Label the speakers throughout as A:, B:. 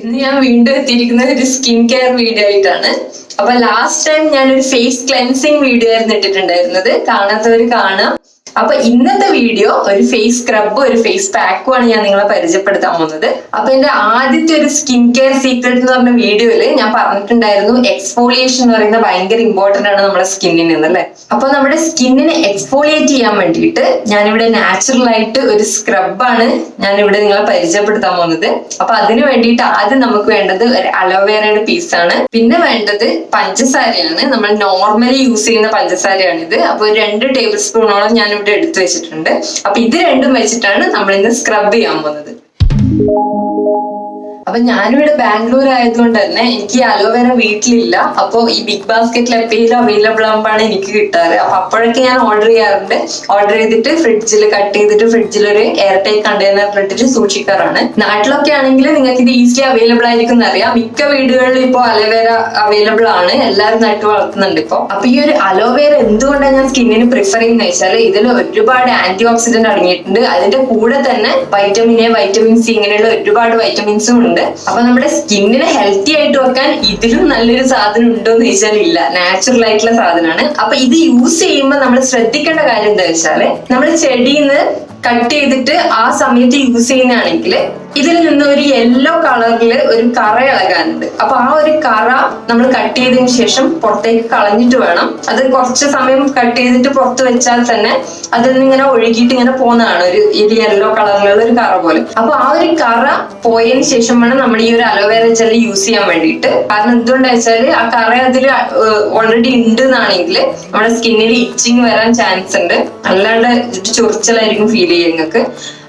A: ഇന്ന് ഞാൻ വീണ്ടും എത്തിയിരിക്കുന്നത് ഒരു സ്കിൻ കെയർ വീഡിയോ ആയിട്ടാണ്. അപ്പൊ ലാസ്റ്റ് ടൈം ഞാനൊരു ഫേസ് ക്ലെൻസിങ് വീഡിയോ ആയിരുന്നു ഇട്ടിട്ടുണ്ടായിരുന്നത്. കാണാത്തവര് കാണാം. അപ്പൊ ഇന്നത്തെ വീഡിയോ ഒരു ഫേസ് സ്ക്രബും ഒരു ഫേസ് പാക്കും ആണ് ഞാൻ നിങ്ങളെ പരിചയപ്പെടുത്താൻ പോകുന്നത്. അപ്പൊ എന്റെ ആദ്യത്തെ ഒരു സ്കിൻ കെയർ സീക്രട്ട് എന്ന് പറഞ്ഞ വീഡിയോയില് ഞാൻ പറഞ്ഞിട്ടുണ്ടായിരുന്നു എക്സ്ഫോളിയേഷൻ എന്ന് പറയുന്നത് ഭയങ്കര ഇമ്പോർട്ടന്റ് ആണ് നമ്മുടെ സ്കിന്നിന് എന്നല്ലേ. അപ്പൊ നമ്മുടെ സ്കിന്നിനെ എക്സ്ഫോളിയേറ്റ് ചെയ്യാൻ വേണ്ടിയിട്ട് ഞാനിവിടെ നാച്ചുറൽ ആയിട്ട് ഒരു സ്ക്രബാണ് ഞാനിവിടെ നിങ്ങളെ പരിചയപ്പെടുത്താൻ പോകുന്നത്. അപ്പൊ അതിന് വേണ്ടിയിട്ട് ആദ്യം നമുക്ക് വേണ്ടത് ഒരു അലോവേറയുടെ പീസാണ്. പിന്നെ വേണ്ടത് പഞ്ചസാരയാണ്. നമ്മൾ നോർമലി യൂസ് ചെയ്യുന്ന പഞ്ചസാരയാണിത്. അപ്പൊ 2 ടേബിൾ സ്പൂണോളം ഞാൻ ഇവിടെ എടുത്തു വെച്ചിട്ടുണ്ട്. അപ്പൊ ഇത് രണ്ടും വെച്ചിട്ടാണ് നമ്മൾ ഇന്ന് സ്ക്രബ് ചെയ്യാൻ പോകുന്നത്. അപ്പൊ ഞാനിവിടെ ബാംഗ്ലൂർ ആയതുകൊണ്ട് തന്നെ എനിക്ക് അലോവേര വീട്ടിലില്ല. അപ്പൊ ഈ ബിഗ് ബാസ്കറ്റിൽ എപ്പോഴും അവൈലബിൾ ആകുമ്പോഴാണ് എനിക്ക് കിട്ടാറ്. അപ്പൊ അപ്പോഴൊക്കെ ഞാൻ ഓർഡർ ചെയ്യാറുണ്ട്. ഓർഡർ ചെയ്തിട്ട് ഫ്രിഡ്ജിൽ കട്ട് ചെയ്തിട്ട് ഫ്രിഡ്ജിൽ ഒരു എയർ ടൈറ്റ് കണ്ടെയ്നറിൽ ഇട്ടിട്ട് സൂക്ഷിക്കാറാണ്. നാട്ടിലൊക്കെ ആണെങ്കിൽ നിങ്ങൾക്ക് ഇത് ഈസിലി അവൈലബിൾ ആയിരിക്കും എന്നറിയാം. മിക്ക വീടുകളിലും ഇപ്പോൾ അലോവേര അവൈലബിൾ ആണ്. എല്ലാവരും നട്ടു വളർത്തുന്നുണ്ട് ഇപ്പൊ. അപ്പൊ ഈ ഒരു അലോവേര എന്തുകൊണ്ടാണ് ഞാൻ സ്കിന്നിന് പ്രിഫർ ചെയ്യുന്നത് വെച്ചാൽ ഇതിൽ ഒരുപാട് ആന്റി ഓക്സിഡന്റ് അടങ്ങിയിട്ടുണ്ട്. അതിന്റെ കൂടെ തന്നെ വൈറ്റമിൻ എ, വൈറ്റമിൻ സി ഇങ്ങനെയുള്ള ഒരുപാട് വൈറ്റമിൻസും ഉണ്ട്. അപ്പൊ നമ്മുടെ സ്കിന്നിനെ ഹെൽത്തി ആയിട്ട് വെക്കാൻ ഇതിലും നല്ലൊരു സാധനം ഉണ്ടോ എന്ന് ചോദിച്ചാൽ ഇല്ല. നാച്ചുറൽ ആയിട്ടുള്ള സാധനമാണ്. അപ്പൊ ഇത് യൂസ് ചെയ്യുമ്പോൾ നമ്മൾ ശ്രദ്ധിക്കേണ്ട കാര്യം എന്താ വെച്ചാല് നമ്മൾ ചെടിന്ന് കട്ട് ചെയ്തിട്ട് ആ സമയത്ത് യൂസ് ചെയ്യുന്നതാണെങ്കിൽ ഇതിൽ നിന്ന് ഒരു യെല്ലോ കളറിൽ ഒരു കറ ഇളകാനുണ്ട്. അപ്പൊ ആ ഒരു കറ നമ്മൾ കട്ട് ചെയ്തതിനു ശേഷം പുറത്തേക്ക് കളഞ്ഞിട്ട് വേണം. അത് കുറച്ച് സമയം കട്ട് ചെയ്തിട്ട് പുറത്ത് വെച്ചാൽ തന്നെ അതിൽ നിന്ന് ഇങ്ങനെ ഒഴുകിയിട്ട് ഇങ്ങനെ പോകുന്നതാണ് ഒരു യെല്ലോ കളറിലുള്ള ഒരു കറ പോലെ. അപ്പൊ ആ ഒരു കറ പോയതിനു ശേഷം വേണം നമ്മൾ ഈ ഒരു അലോവേര ജെൽ യൂസ് ചെയ്യാൻ വേണ്ടിയിട്ട്. കാരണം എന്തുകൊണ്ടാ വെച്ചാൽ ആ കറ അതിൽ ഓൾറെഡി ഉണ്ട് എന്നാണെങ്കിൽ നമ്മുടെ സ്കിന്നിൽ ഇച്ചിങ് വരാൻ ചാൻസ് ഉണ്ട്. അല്ലാണ്ട് ചൊറിച്ചലായിരിക്കും ഫീൽ ചെയ്യുക നിങ്ങൾക്ക്.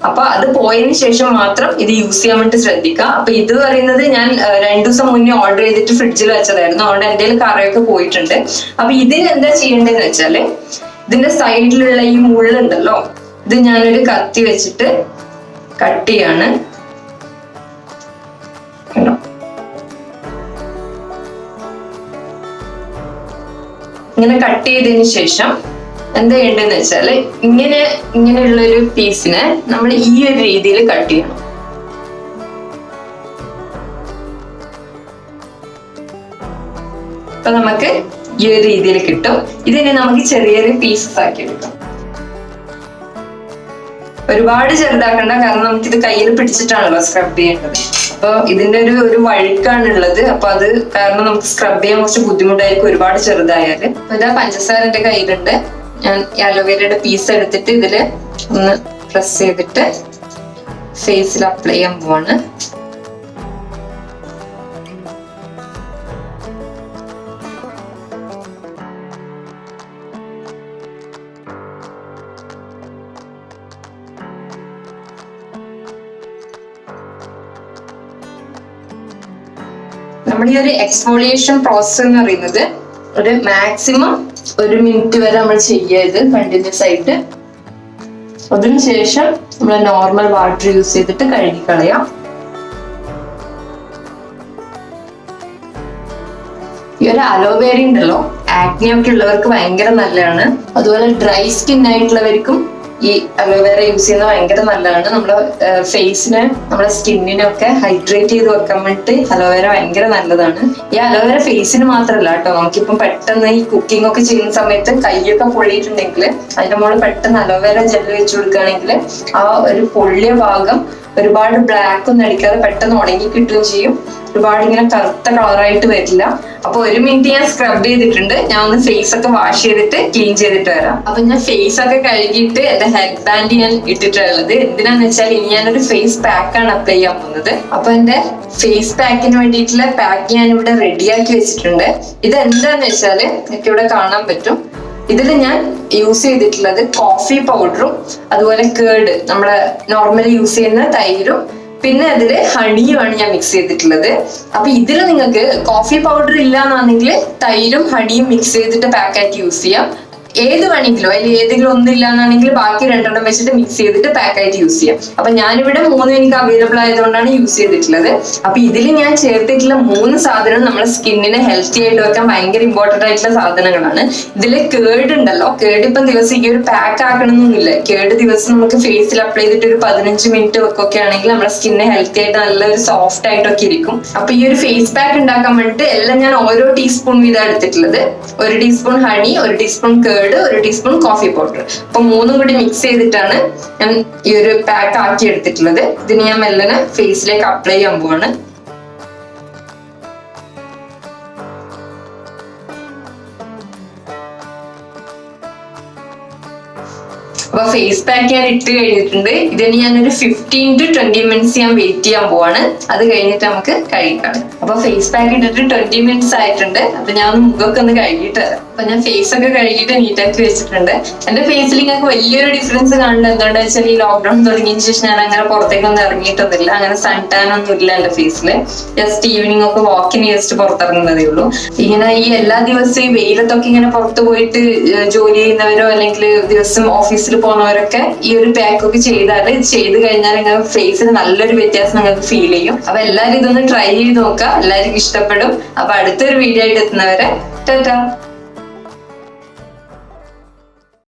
A: അപ്പൊ അത് പോയതിനു ശേഷം മാത്രം ഇത് യൂസ് ചെയ്യാൻ വേണ്ടി ശ്രദ്ധിക്കുക. അപ്പൊ ഇത് പറയുന്നത് ഞാൻ 2 ദിവസം മുന്നേ ഓർഡർ ചെയ്തിട്ട് ഫ്രിഡ്ജിൽ വെച്ചതായിരുന്നു. അതുകൊണ്ട് എന്തെങ്കിലും കറയൊക്കെ പോയിട്ടുണ്ട്. അപ്പൊ ഇതിന് എന്താ ചെയ്യേണ്ടതെന്ന് വെച്ചാല് ഇതിന്റെ സൈഡിലുള്ള ഈ മുള്ളുണ്ടല്ലോ, ഇത് ഞാനൊരു കത്തി വെച്ചിട്ട് കട്ട് ചെയ്യാണ്. ഇങ്ങനെ കട്ട് ചെയ്തതിന് ശേഷം എന്താ ചെയ്യേണ്ടതെന്ന് വെച്ചാല് ഇങ്ങനെയുള്ളൊരു പീസിനെ നമ്മൾ ഈ ഒരു രീതിയിൽ കട്ട് ചെയ്യണം. അപ്പൊ നമുക്ക് ഈ ഒരു രീതിയിൽ കിട്ടും. ഇതിനെ നമുക്ക് ചെറിയൊരു പീസസ് ആക്കി എടുക്കാം. ഒരുപാട് ചെറുതാക്കണ്ട, കാരണം നമുക്ക് ഇത് കയ്യിൽ പിടിച്ചിട്ടാണല്ലോ സ്ക്രബ് ചെയ്യേണ്ടത്. അപ്പൊ ഇതിന്റെ ഒരു വഴുക്കാണുള്ളത്. അപ്പൊ അത് കാരണം നമുക്ക് സ്ക്രബ് ചെയ്യാൻ കുറച്ച് ബുദ്ധിമുട്ടായിരിക്കും ഒരുപാട് ചെറുതായാല്. അപ്പൊ ഇതാ പഞ്ചസാര എന്റെ കയ്യിലുണ്ട്. ഞാൻ അലോവേരയുടെ പീസ് എടുത്തിട്ട് ഇതില് ഒന്ന് പ്രസ് ചെയ്തിട്ട് ഫേസിൽ അപ്ലൈ ചെയ്യാൻ പോവാണ്. നമ്മുടെ ഈ ഒരു എക്സ്ഫോളിയേഷൻ പ്രോസസ് എന്ന് പറയുന്നത് ഒരു മാക്സിമം 1 മിനിറ്റ് വരെ നമ്മൾ ചെയ്യുക. ഇത് കണ്ടിന്യൂസ് ആയിട്ട്. അതിനുശേഷം നമ്മൾ നോർമൽ വാട്ടർ യൂസ് ചെയ്തിട്ട് കഴുകി കളയാം. ഈ ഒരു അലോവേര ഉണ്ടല്ലോ, ആക്നെ ഒക്കെ ഉള്ളവർക്ക് ഭയങ്കര നല്ലതാണ്. അതുപോലെ ഡ്രൈ സ്കിൻ ആയിട്ടുള്ളവർക്കും ഈ അലോവേര യൂസ് ചെയ്യുന്നത് ഭയങ്കര നല്ലതാണ്. നമ്മുടെ ഫേസിനെ, നമ്മുടെ സ്കിന്നിനൊക്കെ ഹൈഡ്രേറ്റ് ചെയ്ത് വെക്കാൻ വേണ്ടിട്ട് അലോവേര ഭയങ്കര നല്ലതാണ്. ഈ അലോവേര ഫേസിന് മാത്രമല്ല കേട്ടോ, നമുക്കിപ്പം പെട്ടെന്ന് ഈ കുക്കിംഗ് ഒക്കെ ചെയ്യുന്ന സമയത്ത് കൈയൊക്കെ പൊള്ളിയിട്ടുണ്ടെങ്കിൽ അതിന്റെ മുകളിൽ പെട്ടെന്ന് അലോവേര ജെല്ല് വെച്ച് കൊടുക്കുകയാണെങ്കിൽ ആ ഒരു പൊള്ളിയ ഭാഗം ഒരുപാട് ബ്ലാക്ക് ഒന്നും അടിക്കാതെ പെട്ടെന്ന് ഉണങ്ങി കിട്ടുകയും ചെയ്യും. ഒരുപാട് ഇങ്ങനെ കറുത്ത കളറായിട്ട് വരില്ല. അപ്പൊ 1 മിനിറ്റ് ഞാൻ സ്ക്രബ് ചെയ്തിട്ടുണ്ട്. ഞാൻ ഒന്ന് ഫേസ് ഒക്കെ വാഷ് ചെയ്തിട്ട് ക്ലീൻ ചെയ്തിട്ട് വരാം. അപ്പൊ ഞാൻ ഫേസ് ഒക്കെ കഴുകിയിട്ട് എന്റെ ഹെഡ് ബാൻഡ് ഞാൻ ഇട്ടിട്ടുള്ളത് എന്തിനാന്ന് വെച്ചാൽ ഇനി ഞാനൊരു ഫേസ് പാക്കാണ് അപ്ലൈ ചെയ്യാൻ പോകുന്നത്. അപ്പൊ എന്റെ ഫേസ് പാക്കിന് വേണ്ടിയിട്ടുള്ള പാക്ക് ഞാൻ ഇവിടെ റെഡിയാക്കി വെച്ചിട്ടുണ്ട്. ഇത് എന്താന്ന് വെച്ചാല് എനിക്ക് ഇവിടെ കാണാൻ പറ്റും. ഇതിൽ ഞാൻ യൂസ് ചെയ്തിട്ടുള്ളത് കോഫി പൗഡറും അതുപോലെ കേർഡ്, നമ്മള് നോർമലി യൂസ് ചെയ്യുന്ന തൈരും, പിന്നെ അതില് ഹണിയുമാണ് ഞാൻ മിക്സ് ചെയ്തിട്ടുള്ളത്. അപ്പൊ ഇതിൽ നിങ്ങൾക്ക് കോഫി പൗഡർ ഇല്ല എന്നാണെങ്കിൽ തൈരും ഹണിയും മിക്സ് ചെയ്തിട്ട് പാക്കായിട്ട് യൂസ് ചെയ്യാം. ഏത് വേണമെങ്കിലും അതിൽ ഏതെങ്കിലും ഒന്നില്ല എന്നാണെങ്കിൽ ബാക്കി 2 വെച്ചിട്ട് മിക്സ് ചെയ്തിട്ട് പാക്ക് ആയിട്ട് യൂസ് ചെയ്യാം. അപ്പൊ ഞാനിവിടെ 3 എനിക്ക് അവൈലബിൾ ആയതുകൊണ്ടാണ് യൂസ് ചെയ്തിട്ടുള്ളത്. അപ്പൊ ഇതിൽ ഞാൻ ചേർത്തിട്ടുള്ള 3 സാധനം നമ്മുടെ സ്കിന്നിനെ ഹെൽത്തി ആയിട്ട് വെക്കാൻ ഭയങ്കര ഇമ്പോർട്ടന്റ് ആയിട്ടുള്ള സാധനങ്ങളാണ്. ഇതില് കേട് ഉണ്ടല്ലോ, കേട് ഇപ്പം ദിവസം ഈ ഒരു പാക്ക് ആക്കണമെന്നൊന്നുമില്ല. കേട് ദിവസം നമുക്ക് ഫേസിൽ അപ്ലൈ ചെയ്തിട്ട് ഒരു 15 മിനിറ്റ് വെക്കൊക്കെ ആണെങ്കിൽ നമ്മുടെ സ്കിന്നെ ഹെൽത്തി ആയിട്ട് നല്ലൊരു സോഫ്റ്റ് ആയിട്ടൊക്കെ ഇരിക്കും. അപ്പൊ ഈ ഒരു ഫേസ് പാക്ക് ഉണ്ടാക്കാൻ വേണ്ടിയിട്ട് എല്ലാം ഞാൻ ഓരോ ടീസ്പൂൺ വീതം എടുത്തിട്ടുള്ളത്. 1 ടീസ്പൂൺ ഹണി, 1 ടീസ്പൂൺ കേട്, 1 ടീസ്പൂൺ കോഫി പൗഡർ. അപ്പൊ 3 കൂടി മിക്സ് ചെയ്തിട്ടാണ് ഞാൻ ഈ ഒരു പാക്ക് ആക്കി എടുത്തിട്ടുള്ളത്. ഇതിന് ഞാൻ മെല്ലനെ ഫേസിലേക്ക് അപ്ലൈ ചെയ്യാൻ പോവാണ്. അപ്പൊ ഫേസ് പാക്ക് ഞാൻ ഇട്ട് കഴിഞ്ഞിട്ടുണ്ട്. ഇതിന് ഞാനൊരു 15 to 20 മിനിറ്റ്സ് ഞാൻ വെയിറ്റ് ചെയ്യാൻ പോവാണ്. അത് കഴിഞ്ഞിട്ട് നമുക്ക് കഴുകാം. അപ്പൊ ഫേസ് പാക്ക് ഇട്ടിട്ട് 20 മിനിറ്റ്സ് ആയിട്ടുണ്ട്. അപ്പൊ ഞാൻ മുഖമൊക്കെ ഒന്ന് കഴുകിയിട്ട് തരാം. അപ്പൊ ഞാൻ ഫേസ് ഒക്കെ കഴുകിയിട്ട് നീറ്റാക്കി വെച്ചിട്ടുണ്ട്. എന്റെ ഫേസിൽ നിങ്ങൾക്ക് വലിയൊരു ഡിഫറൻസ് കാണുന്നത് എന്താണെന്ന് വെച്ചാൽ ഈ ലോക്ക്ഡൌൺ തുടങ്ങിയതിന് ശേഷം ഞാൻ അങ്ങനെ പുറത്തേക്കൊന്നും ഇറങ്ങിയിട്ടൊന്നുമില്ല. അങ്ങനെ സൺ ടാൻ ഒന്നും ഇല്ല എന്റെ ഫേസില്. ജസ്റ്റ് ഈവനിങ് ഒക്കെ വാക്കിന് ജസ്റ്റ് പുറത്തിറങ്ങുന്നതേ ഉള്ളൂ. ഇങ്ങനെ ഈ എല്ലാ ദിവസവും ഈ വെയിലത്തൊക്കെ ഇങ്ങനെ പുറത്തു പോയിട്ട് ജോലി ചെയ്യുന്നവരോ അല്ലെങ്കിൽ ദിവസം ഓഫീസിൽ പോകുന്നവരൊക്കെ ഈ ഒരു പാക്ക് ഒക്കെ ചെയ്ത് കഴിഞ്ഞാൽ നിങ്ങൾ ഫേസിന് നല്ലൊരു വ്യത്യാസം നിങ്ങൾക്ക് ഫീൽ ചെയ്യും. അപ്പൊ എല്ലാവരും ഇതൊന്ന് ട്രൈ ചെയ്ത് നോക്കുക. എല്ലാവർക്കും ഇഷ്ടപ്പെടും. അപ്പൊ അടുത്തൊരു വീഡിയോ ആയിട്ട് എത്തുന്നവരെ ടാറ്റാ.